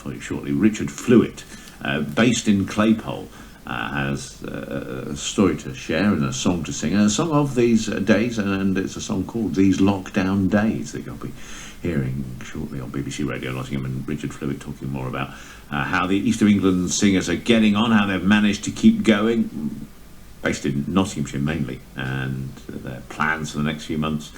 for you shortly. Richard Flewitt, based in Claypole, has a story to share and a song to sing, a song of these days, and it's a song called These Lockdown Days that you'll be hearing shortly on BBC Radio Nottingham, and Richard Flewitt talking more about how the East of England singers are getting on, how they've managed to keep going, based in Nottinghamshire mainly, and their plans for the next few months.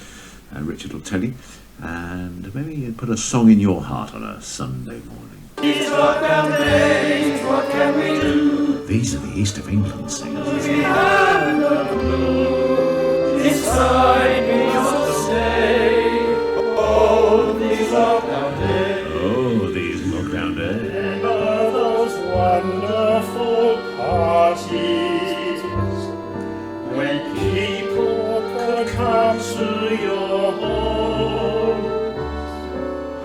Richard will tell you, and maybe you put a song in your heart on a Sunday morning. These lockdown days, what can we do? These are the East of England singers. We have no clue. Inside me to stay. Oh, these lockdown days. Oh, these lockdown days. Remember those wonderful parties when people could come to your home.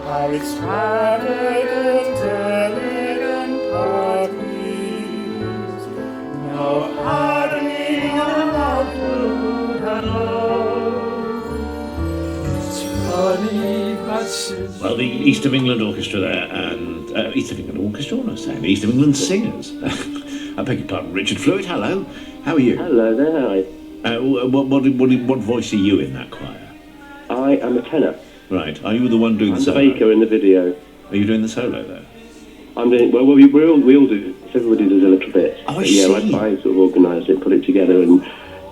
How extravagant, elegant parties. No hugging about food alone. It's funny, but since Well, the East of England Orchestra there, and East of England Orchestra, what am I saying? The East of England Singers. I beg your pardon, Richard Flewitt. Hello. How are you? Hello there, hi. What voice are you in that choir? I am a tenor. Right. Are you the one doing I'm the the solo? baker in the video. Are you doing the solo there? I'm doing, well, we all do. Everybody does a little bit. Oh, I But yeah, see. I sort of organised it, put it together, and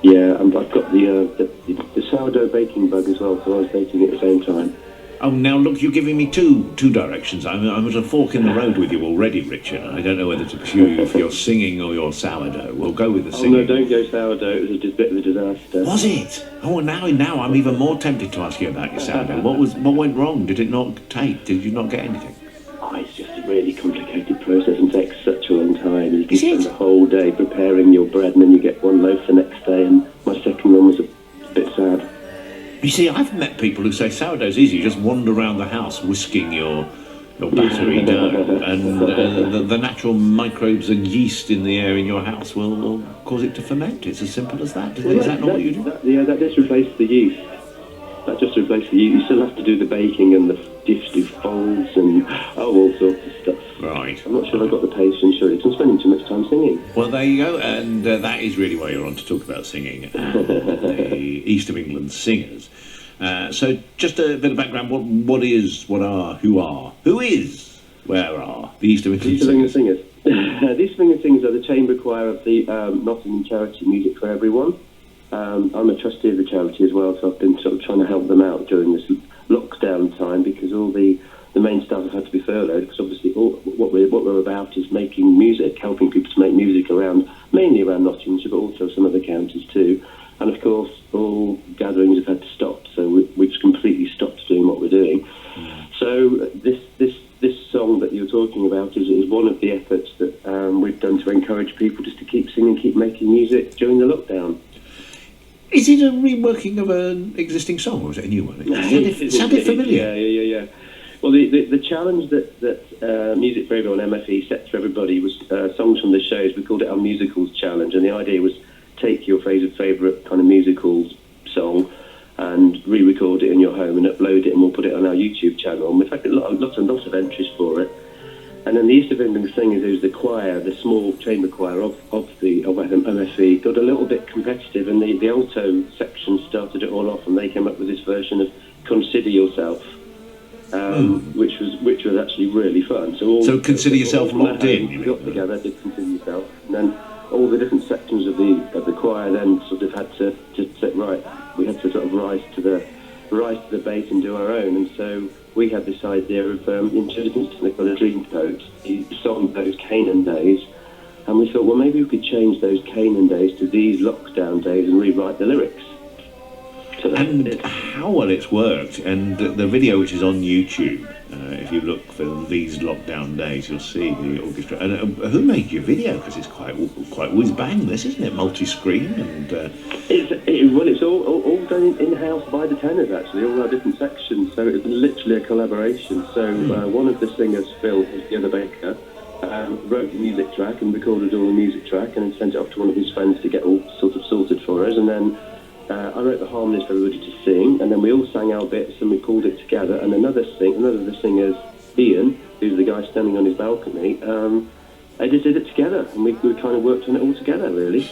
yeah, I've got the sourdough baking bug as well, so I was baking at the same time. Oh, now look, you're giving me two directions. I'm at a fork in the road with you already, Richard. I don't know whether to pursue you for your singing or your sourdough. We'll go with the Oh singing. no, don't go sourdough. It was just a bit of a disaster. Was it? Oh, now I'm even more tempted to ask you about your sourdough. What went wrong? Did it not take? Did you not get anything? Oh, it's just a really complicated process and takes such a long time. You can Is it? spend the whole day preparing your bread, and then you get one loaf the next day. And my second one was a bit sad. You see, I've met people who say sourdough's easy. You just wander around the house whisking your battery dough, and the natural microbes and yeast in the air in your house will cause it to ferment. It's as simple as that. Is that not what you do? That just replaces the yeast. That just replaces the yeast. You still have to do the baking and you have to do folds and all sorts of stuff. Right. I'm not sure I've got the patience, surely, 'cause I'm spending too much time singing. Well, there you go, and that is really why you're on to talk about singing and the East of England singers. So, just a bit of background: what is, who is, where are the East of England East of England singers? singers. These England singers are the chamber choir of the Nottingham charity Music for Everyone. I'm a trustee of the charity as well, so I've been sort of trying to help them out during this lockdown time because all the main staff have had to be furloughed because obviously what we're about is making music, helping people to make music mainly around Nottinghamshire, but also some other counties too. And of course, all gatherings have had to stop, so we've completely stopped doing what we're doing. So this song that you're talking about is one of the efforts that we've done to encourage people just to keep singing, keep making music during the lockdown. Is it a reworking of an existing song, or is it a new one? It sounded familiar. Yeah. Well, the challenge that Music for Everyone, MfE, set for everybody was songs from the shows. We called it our Musicals Challenge, and the idea was take your favourite kind of musicals song and re-record it in your home and upload it, and we'll put it on our YouTube channel. And we've had lots of entries for it. And then the East of England Singers, who's the choir, the small chamber choir of MfE, got a little bit competitive, and the alto section started it all off, and they came up with this version of "Consider Yourself," which was actually really fun. So consider yourself locked in. We got together, did "Consider Yourself," and then all the different sections of the choir then sort of had to say, right, we had to sort of rise to the bait and do our own. And so we had this idea of introducing something called a dream coat, the song Those Canaan Days, and we thought, well, maybe we could change those Canaan days to these lockdown days and rewrite the lyrics. So And how well it's worked, and the video which is on YouTube, if you look for These Lockdown Days, you'll see the orchestra. And who made your video? Because it's quite whiz bang, this, isn't it? Multi-screen and. It's all done in-house by the tenors, actually, all our different sections. So it's literally a collaboration. So one of the singers, Phil, who's the other baker, wrote the music track and recorded all the music track and sent it off to one of his friends to get all sort of sorted for us. And then I wrote the harmonies for everybody to sing, and then we all sang our bits and we pulled it together. And another of the singers Ian, who's the guy standing on his balcony, edited it together, and we kind of worked on it all together, really.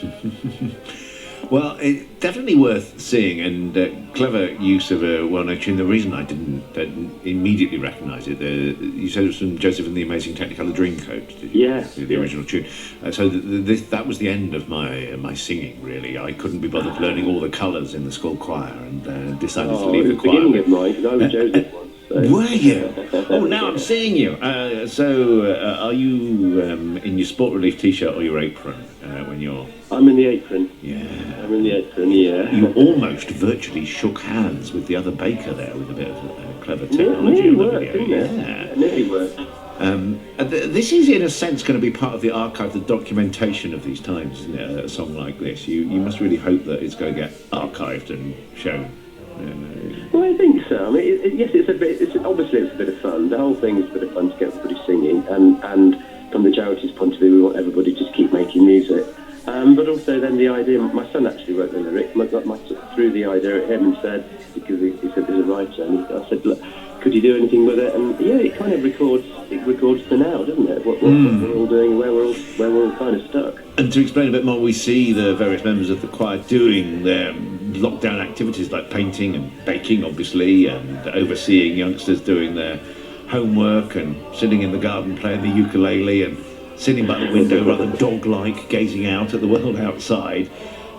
Well, it's definitely worth seeing, and clever use of a well-known tune. The reason I didn't immediately recognise it, you said it was from Joseph and the Amazing Technicolor Dreamcoat, did you? Yes. The original tune. So that was the end of my singing, really. I couldn't be bothered learning all the colours in the school choir, and decided to leave the choir. It was the beginning of mine, because I was Joseph once. So. Were you? Oh, now I'm seeing you. Are you in your sport relief t-shirt or your apron when you're... I'm in the apron. Yeah. I'm in the apron, yeah. You almost virtually shook hands with the other baker there with a bit of clever technology on the video. Yeah, nearly worked. This is, in a sense, going to be part of the archive, the documentation of these times, isn't it? A song like this. You must really hope that it's going to get archived and shown. Well, I think so. I mean, yes, obviously it's a bit of fun. The whole thing is a bit of fun to get everybody singing, and from the charity's point of view, we want everybody to just keep making music. But also then the idea, my son actually wrote the lyrics, threw the idea at him and said, because he said there's a writer, and I said, look, could you do anything with it? And yeah, it kind of records the now, doesn't it? What we're all doing, where we're all kind of stuck. And to explain a bit more, we see the various members of the choir doing their lockdown activities like painting and baking, obviously, and overseeing youngsters doing their homework and sitting in the garden playing the ukulele and sitting by the window rather dog-like, gazing out at the world outside.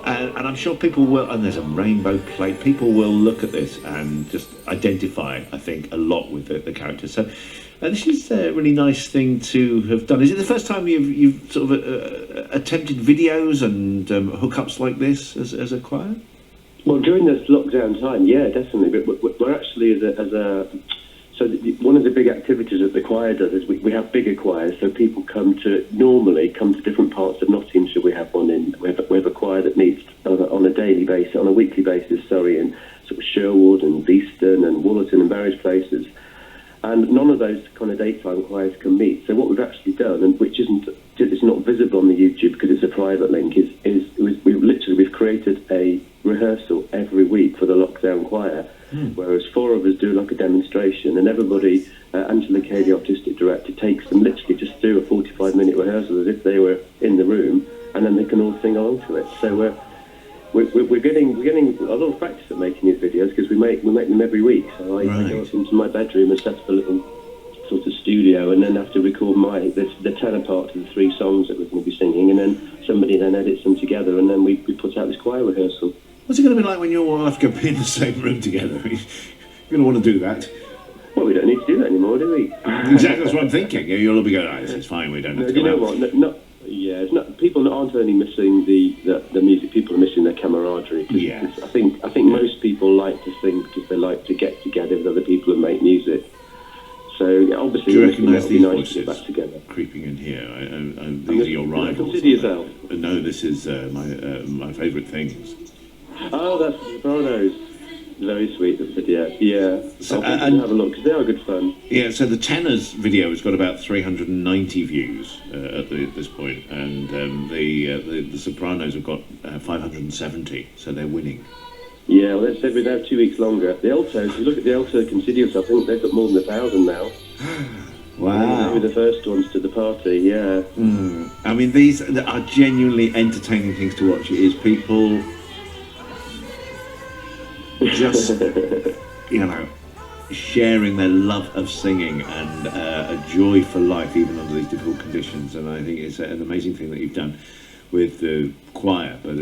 And I'm sure people will, and there's a rainbow plate, people will look at this and just identify, I think, a lot with the characters. So this is a really nice thing to have done. Is it the first time you've sort of attempted videos and hookups like this as a choir? Well, during this lockdown time, yeah, definitely. But we're actually, one of the big activities that the choir does is we have bigger choirs, so people normally come to different parts of Nottinghamshire. We have a choir that meets on a daily basis, on a weekly basis, in sort of Sherwood and Beeston and Wollerton and various places. And none of those kind of daytime choirs can meet. So what we've actually done, and which it's not visible on the YouTube because it's a private link, we've created a rehearsal every week for the lockdown choir, whereas 4 of us do like a demonstration, and everybody, Angela Kay, the artistic director, takes them literally just through a 45-minute rehearsal as if they were in the room, and then they can all sing along to it. So we're getting a lot of practice at making these videos because we make them every week. So I go up into my bedroom and set up a little sort of studio, and then have to record the tenor part of the 3 songs that we're going to be singing, and then somebody then edits them together, and then we put out this choir rehearsal. What's it going to be like when you all have to be in the same room together? You're going to want to do that. Well, we don't need to do that anymore, do we? Exactly, that's what I'm thinking. You'll all be going, this is fine, we don't have to go out. You know what? People aren't only missing the music, people are missing their camaraderie. Yeah. I think most people like to sing because they like to get together with other people and make music. So obviously, do you recognise these nice voices to get back together? Creeping in here? These are your rivals. Consider yourself. No, this is my favourite things. Oh, that's the Sopranos. Very sweet, the video. Yeah. So, and have a look, because they are good fun. Yeah, so the Tenor's video has got about 390 views at this point, and the Sopranos have got 570, so they're winning. Yeah, well, they've been out 2 weeks longer. The Altos, if you look at the Alto Consider Yourself, I think they've got more than 1,000 now. Wow. They were the first ones to the party, yeah. I mean, these are genuinely entertaining things to watch. It is people just, sharing their love of singing and a joy for life, even under these difficult conditions. And I think it's an amazing thing that you've done with the choir, but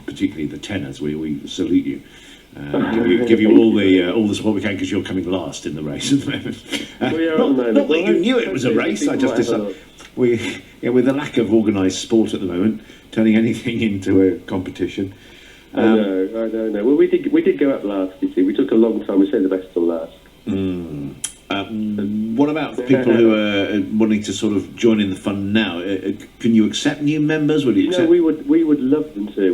particularly the tenors. We salute you. Give you all the support we can, because you're coming last in the race at the moment. Not that you knew it was a race. I just decided with the lack of organised sport at the moment, turning anything into a competition. I know. Well, we did go up last. You see, we took a long time. We saved the best till last. What about the people who are wanting to sort of join in the fun now? Can you accept new members? Would you accept? We would love them to.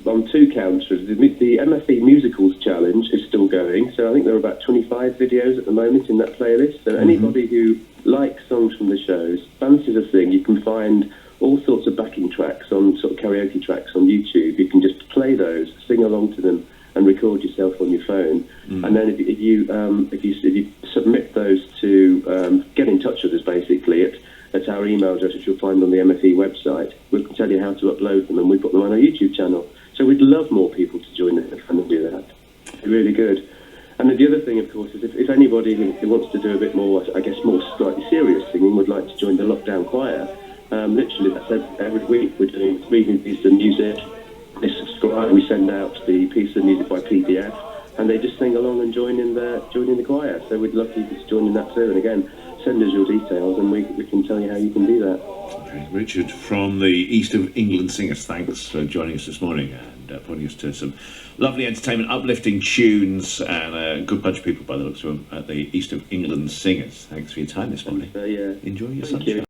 On 2 counts, the MfE Musicals challenge is still going. So I think there are about 25 videos at the moment in that playlist. So anybody who likes songs from the shows, fancies a thing, you can find all sorts of backing tracks on sort of karaoke tracks on YouTube. You can just play those, sing along to them, and record yourself on your phone. And then if you submit those to get in touch with us basically at our email address, which you'll find on the MfE website, we can tell you how to upload them, and we put them on our YouTube channel. So we'd love more people to join us and do that. Really good. And then the other thing, of course, is if anybody who wants to do a bit more, I guess, more slightly serious singing would like to join the lockdown choir, literally that's every week we're doing reading pieces of music. They subscribe, we send out the piece of music by PDF, and they just sing along and join in the choir. So we'd love you to join in that too. And again, send us your details, and we can tell you how you can do that. Okay, Richard from the East of England Singers, thanks for joining us this morning and pointing us to some lovely entertainment, uplifting tunes, and a good bunch of people by the looks of them at the East of England Singers. Thanks for your time this morning. Yeah. Enjoy your Thank sunshine. you.